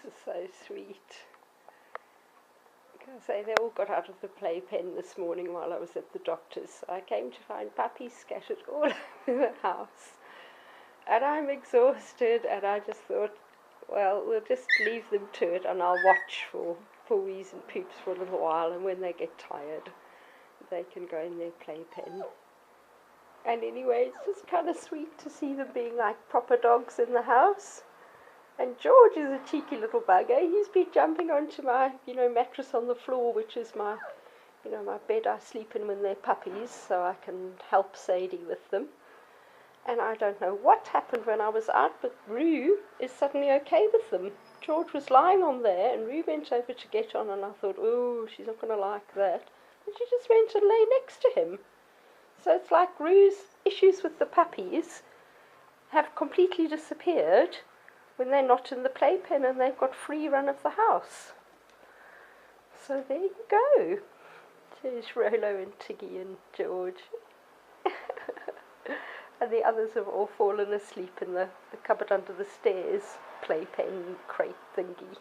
is so sweet. They all got out of the playpen this morning while I was at the doctor's. So I came to find puppies scattered all over the house. And I'm exhausted, and I just thought, well, we'll just leave them to it, and I'll watch for wheeze and poops for a little while, and when they get tired, they can go in their playpen. And anyway, it's just kind of sweet to see them being like proper dogs in the house. And George is a cheeky little bugger. He's been jumping onto my, mattress on the floor, which is my, my bed I sleep in when they're puppies, so I can help Sadie with them. And I don't know what happened when I was out, but Rue is suddenly okay with them. George was lying on there, and Rue went over to get on, and I thought, oh, she's not going to like that. And she just went and lay next to him. So it's like Rue's issues with the puppies have completely disappeared when they're not in the playpen and they've got free run of the house. So there you go. There's Rolo and Tiggy and George. And the others have all fallen asleep in the cupboard under the stairs playpen crate thingy.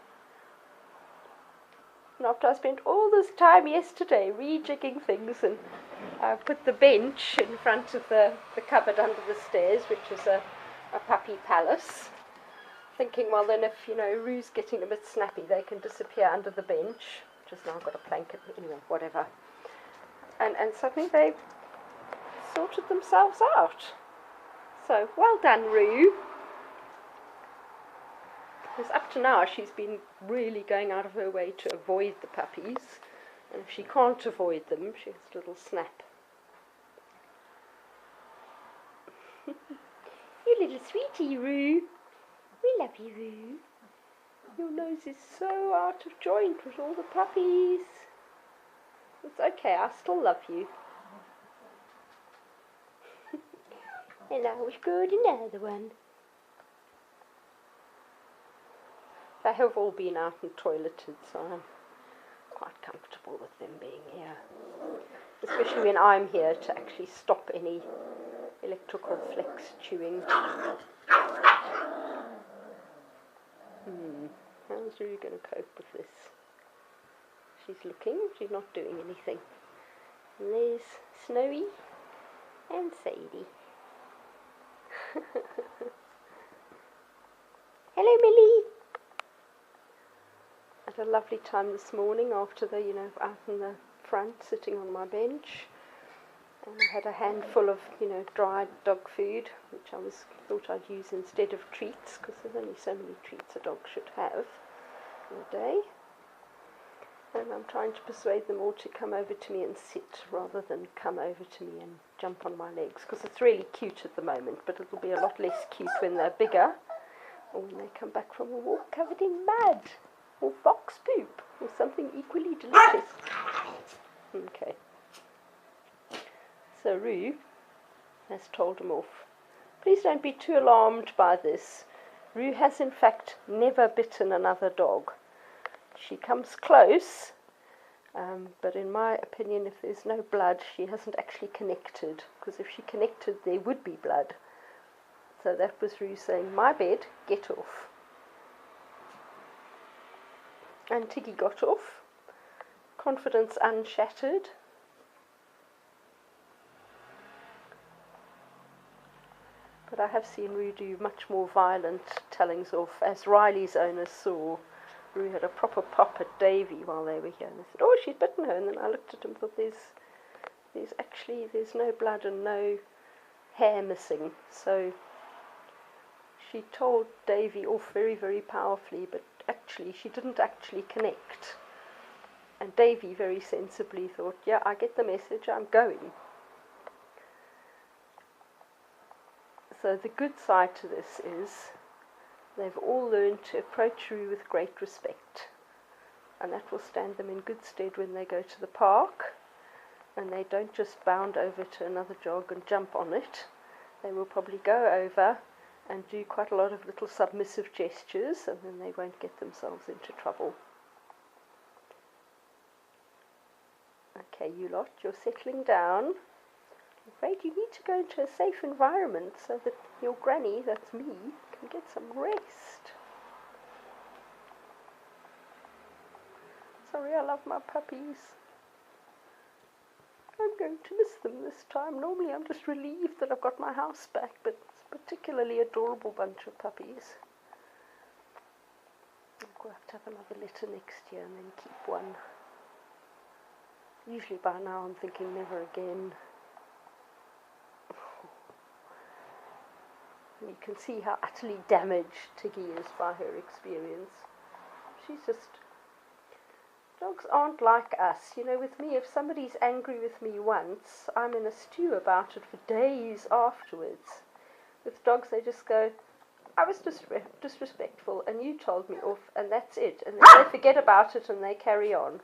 And after I spent all this time yesterday rejigging things, and I put the bench in front of the cupboard under the stairs, which is a puppy palace, thinking, well then if, Rue's getting a bit snappy, they can disappear under the bench, which has now got a blanket, anyway, whatever. And suddenly they sorted themselves out. So, well done, Rue. Because up to now she's been really going out of her way to avoid the puppies. And if she can't avoid them, she has a little snap. You little sweetie, Rue. We love you, Rue. Your nose is so out of joint with all the puppies. It's okay, I still love you. And I was good another one. They have all been out and toileted, so I'm quite comfortable with them being here. Especially when I'm here to actually stop any electrical flex chewing. How's Rue going to cope with this? She's looking, she's not doing anything. And there's Snowy and Sadie. Hello, Millie. Had a lovely time this morning after the, out in the front, sitting on my bench. And I had a handful of, dried dog food, which I thought I'd use instead of treats, because there's only so many treats a dog should have in a day. And I'm trying to persuade them all to come over to me and sit, rather than come over to me and jump on my legs, because it's really cute at the moment, but it'll be a lot less cute when they're bigger, or when they come back from a walk covered in mud, or fox poop, or something equally delicious. Okay. So Rue has told them off. Please don't be too alarmed by this. Rue has in fact never bitten another dog. She comes close, but in my opinion, if there's no blood, she hasn't actually connected, because if she connected, there would be blood. So that was Rue saying, my bed, get off. And Tiggy got off, confidence unshattered. But I have seen Rue do much more violent tellings off, as Riley's owners saw. Rue had a proper pop at Davy while they were here, and they said, oh, she's bitten her. And then I looked at him and thought, there's no blood and no hair missing. So she told Davy off very, very powerfully, but actually she didn't actually connect. And Davy very sensibly thought, yeah, I get the message, I'm going. So the good side to this is they've all learned to approach Rue with great respect, and that will stand them in good stead when they go to the park, and they don't just bound over to another jog and jump on it. They will probably go over and do quite a lot of little submissive gestures, and then they won't get themselves into trouble. Okay, you lot, you're settling down. I'm afraid you need to go into a safe environment so that your granny, that's me, can get some rest. sorry, I love my puppies. I'm going to miss them this time. Normally I'm just relieved that I've got my house back, but it's a particularly adorable bunch of puppies. I'll have to have another litter next year and then keep one. Usually by now I'm thinking never again. You can see how utterly damaged Tiggy is by her experience. She's just... Dogs aren't like us. You know, with me, if somebody's angry with me once, I'm in a stew about it for days afterwards. With dogs, they just go, I was disrespectful and you told me off and that's it. And then they forget about it and they carry on.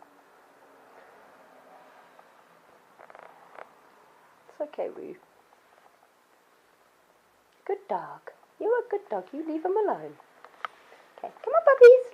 It's okay, Roo. Good dog. You're a good dog. You leave him alone. Okay, come on, puppies.